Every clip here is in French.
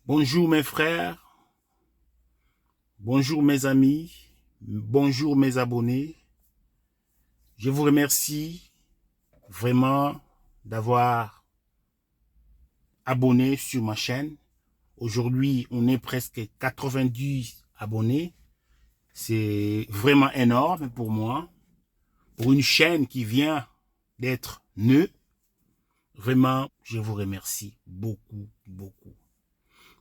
Bonjour mes frères, bonjour mes amis, bonjour mes abonnés. Je vous remercie vraiment d'avoir abonné sur ma chaîne. Aujourd'hui, on est presque 90 abonnés. C'est vraiment énorme pour moi. Pour une chaîne qui vient d'être née, vraiment, je vous remercie beaucoup, beaucoup.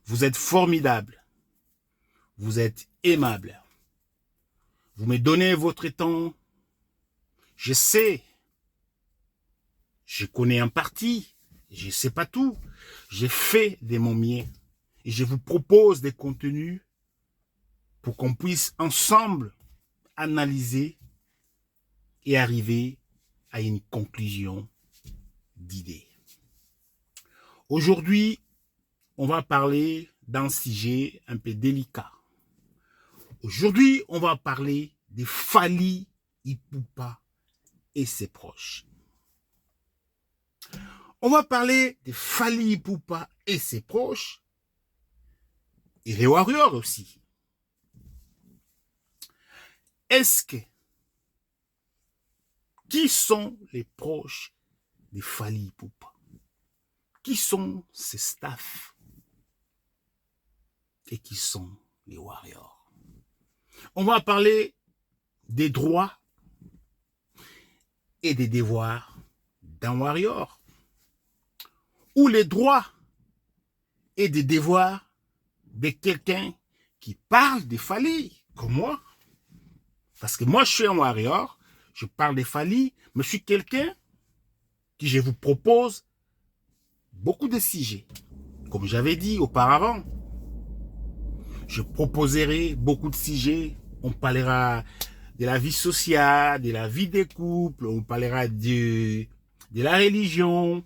Vous êtes formidables. Vous êtes aimables. Vous me donnez votre temps. Je sais, je connais en partie, je ne sais pas tout. J'ai fait de mon mieux et je vous propose des contenus pour qu'on puisse ensemble analyser et arriver à une conclusion d'idées. Aujourd'hui, on va parler d'un sujet un peu délicat. Aujourd'hui, on va parler de Fally Ipupa et ses proches. On va parler de Fally Ipupa et ses proches et les Warriors aussi. Est-ce que qui sont les proches de Fally Ipupa? Qui sont ses staffs? Et qui sont les Warriors? On va parler des droits et des devoirs d'un Warrior, ou les droits et des devoirs de quelqu'un qui parle de Fally, comme moi. Parce que moi, je suis un Warrior, je parle de Fally, mais je suis quelqu'un qui, je vous propose beaucoup de sujets. Comme j'avais dit auparavant, je proposerai beaucoup de sujets. On parlera de la vie sociale, de la vie des couples, on parlera de la religion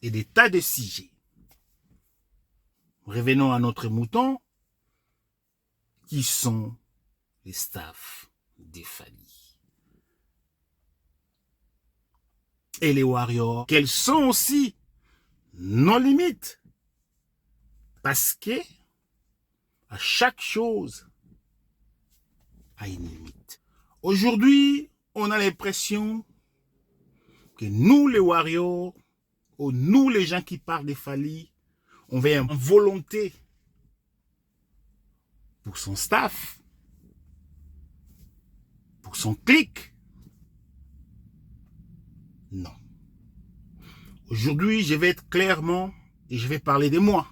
et des tas de sujets. Revenons à notre mouton. Qui sont les staffs de Fally? Et les Warriors, quelles sont aussi nos limites? Parce que à chaque chose a une limite. Aujourd'hui, on a l'impression que nous, les Warriors, ou nous, les gens qui parlent de Fally, on va en volonté pour son staff, pour son clic. Non. Aujourd'hui, je vais être clairement et je vais parler de moi,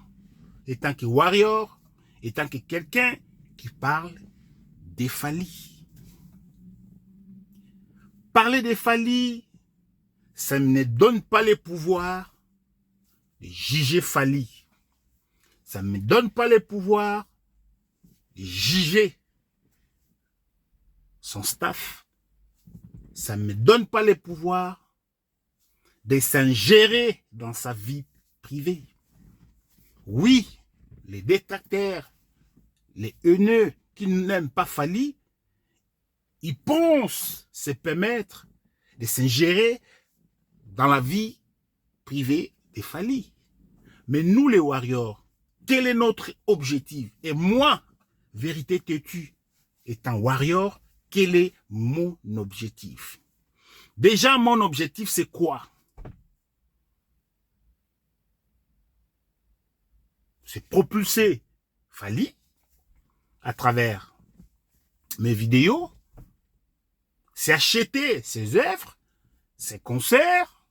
étant que Warrior, étant que quelqu'un qui parle de Fally. Parler de Fally, ça ne donne pas le pouvoir de juger Fally. Ça ne me donne pas le pouvoir de juger son staff. Ça ne me donne pas le pouvoir de s'ingérer dans sa vie privée. Oui, les détracteurs, les haineux qui n'aiment pas Fally, ils pensent se permettre de s'ingérer dans la vie privée de Fally. Mais nous, les Warriors, quel est notre objectif? Et moi, vérité têtue, étant Warrior, quel est mon objectif? Déjà, mon objectif, c'est quoi? C'est propulser Fally à travers mes vidéos, c'est acheter ses œuvres, ses concerts,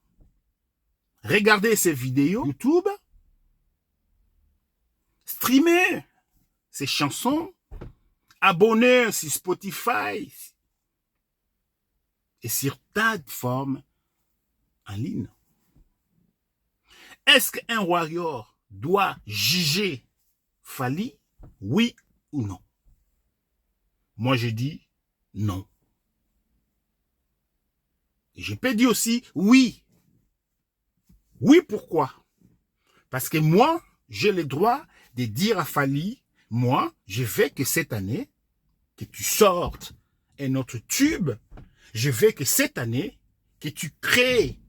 regarder ses vidéos YouTube, streamer ses chansons, abonner sur Spotify et sur tas de formes en ligne. Est-ce qu'un Warrior doit juger Fally, oui ou non? Moi, je dis non. Et je peux dire aussi oui. Oui, pourquoi? Parce que moi, j'ai le droit de dire à Fally, moi, je veux que cette année, que tu sortes un autre tube, je veux que cette année, que tu crées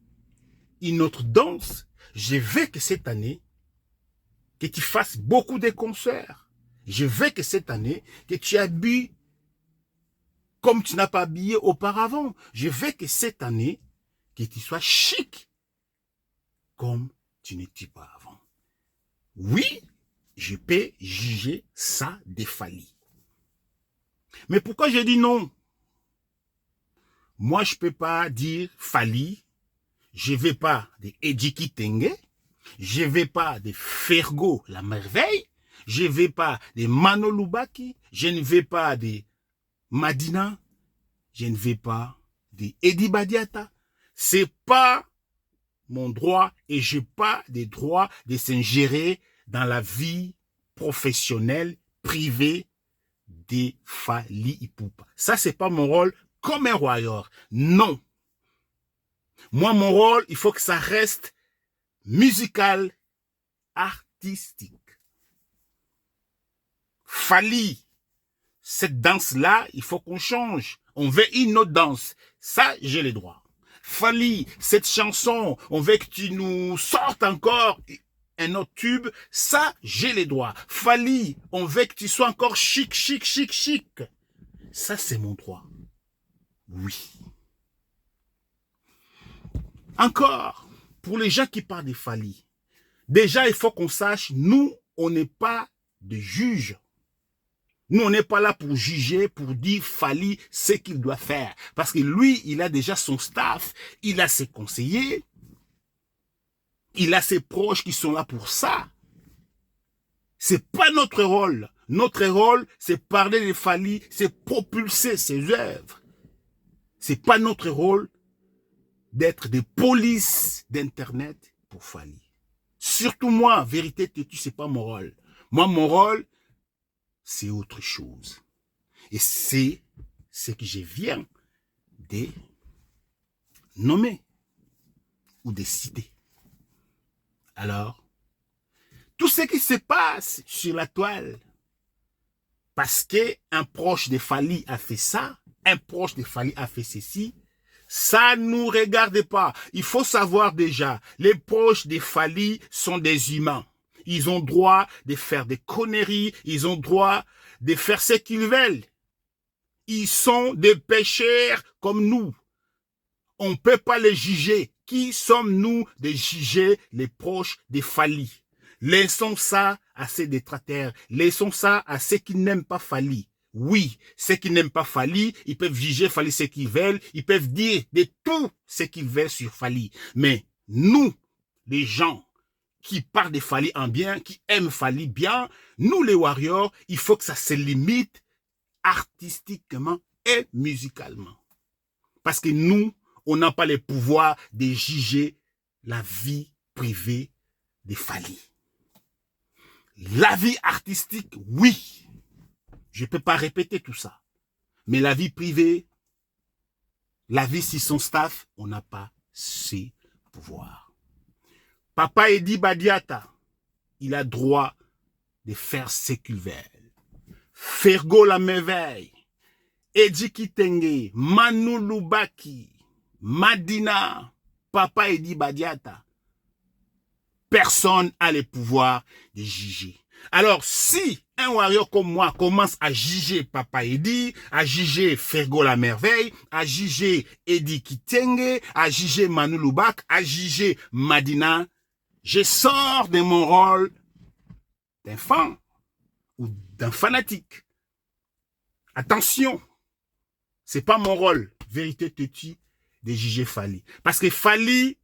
une autre danse, je veux que cette année, que tu fasses beaucoup de concerts. Je veux que cette année, que tu habilles comme tu n'as pas habillé auparavant. Je veux que cette année, que tu sois chic comme tu n'étais pas avant. Oui, je peux juger ça de Fally. Mais pourquoi je dis non? Moi, je ne peux pas dire Fally. Je ne vais pas de Eddie Kitenge. Je ne vais pas de Fergo la merveille. Je ne vais pas de Mano Lubaki. Je ne vais pas de Madina. Je ne vais pas de Eddie Badiata. C'est pas mon droit et je n'ai pas de droit de s'ingérer dans la vie professionnelle, privée de Fally Ipupa. Ça, c'est pas mon rôle comme un warrior. Non. Moi, mon rôle, il faut que ça reste musical, artistique. Fally, cette danse-là, il faut qu'on change. On veut une autre danse. Ça, j'ai les droits. Fally, cette chanson, on veut que tu nous sortes encore un autre tube. Ça, j'ai les droits. Fally, on veut que tu sois encore chic, chic, chic, chic. Ça, c'est mon droit. Oui. Encore, pour les gens qui parlent de Fally, déjà, il faut qu'on sache, nous, on n'est pas des juges. Nous, on n'est pas là pour juger, pour dire Fally ce qu'il doit faire. Parce que lui, il a déjà son staff, il a ses conseillers, il a ses proches qui sont là pour ça. C'est pas notre rôle. Notre rôle, c'est parler de Fally, c'est propulser ses œuvres. C'est pas notre rôle d'être des polices d'Internet pour Fally. Surtout moi, vérité têtue, c'est pas mon rôle. Moi, mon rôle, c'est autre chose. Et c'est ce que je viens de nommer ou de citer. Alors, tout ce qui se passe sur la toile, parce qu'un proche de Fally a fait ça, un proche de Fally a fait ceci, ça ne nous regarde pas. Il faut savoir déjà, les proches de Fally sont des humains. Ils ont droit de faire des conneries, ils ont droit de faire ce qu'ils veulent. Ils sont des pécheurs comme nous. On ne peut pas les juger. Qui sommes-nous de juger les proches de Fally? Laissons ça à ces détracteurs. Laissons ça à ceux qui n'aiment pas Fally. Oui, ceux qui n'aiment pas Fally, ils peuvent juger Fally ce qu'ils veulent. Ils peuvent dire de tout ce qu'ils veulent sur Fally. Mais nous, les gens qui parlent de Fally en bien, qui aiment Fally bien, nous les warriors, il faut que ça se limite artistiquement et musicalement. Parce que nous, on n'a pas le pouvoir de juger la vie privée de Fally. La vie artistique, oui. Je ne peux pas répéter tout ça. Mais la vie privée, la vie sur son staff, on n'a pas ces pouvoirs. Papa Eddie Badiata, il a droit de faire ce qu'il veut. Fergo la merveille, Eddie Kitenge, Manu Lubaki, Madina, Papa Eddie Badiata. Personne n'a le pouvoir de juger. Alors, si un warrior comme moi commence à juger Papa Eddie, à juger Fergo la merveille, à juger Eddie Kitenge, à juger Manu Lubaki, à juger Madina, je sors de mon rôle d'un fan ou d'un fanatique. Attention, c'est pas mon rôle, vérité têtue, de juger Fally. Parce que Fally,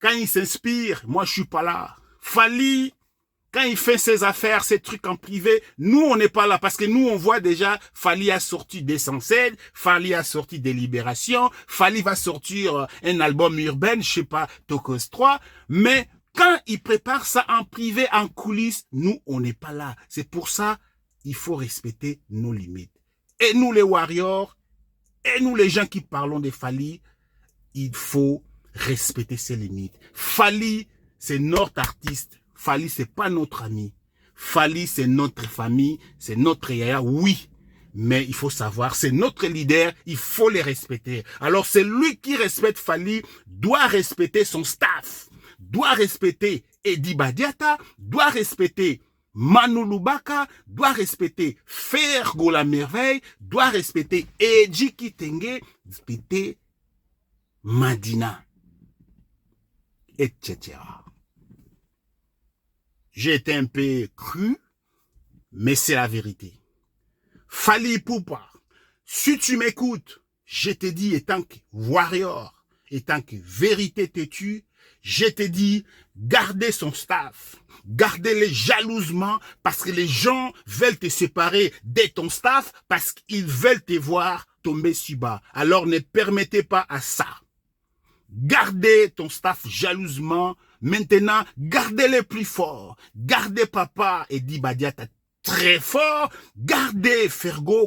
quand il s'inspire, moi je suis pas là. Fally, quand il fait ses affaires, ses trucs en privé, nous on n'est pas là. Parce que nous on voit déjà, Fally a sorti Descensed, Fally a sorti Délibération, Fally va sortir un album urbain, je sais pas, Tokos 3, mais quand il prépare ça en privé, en coulisses, nous on n'est pas là. C'est pour ça, il faut respecter nos limites. Et nous les warriors, et nous les gens qui parlons de Fally, il faut respecter ses limites. Fally, c'est notre artiste. Fally, c'est pas notre ami. Fally, c'est notre famille, c'est notre yaya, oui. Mais il faut savoir, c'est notre leader, il faut les respecter. Alors, celui qui respecte Fally doit respecter son staff, doit respecter Eddie Badiata, doit respecter Manu Lubaka, doit respecter Fergo la merveille, doit respecter Eji Kitenge, respecter Madina, etc. J'ai été un peu cru, mais c'est la vérité. Fally Ipupa, si tu m'écoutes, je te dis, étant que warrior, étant que vérité têtue, je te dis, gardez son staff, gardez-les jalousement, parce que les gens veulent te séparer de ton staff, parce qu'ils veulent te voir tomber si bas. Alors ne permettez pas à ça. Gardez ton staff jalousement. Maintenant, gardez-les plus forts. Gardez papa Eddie Badiata très fort. Gardez Fergo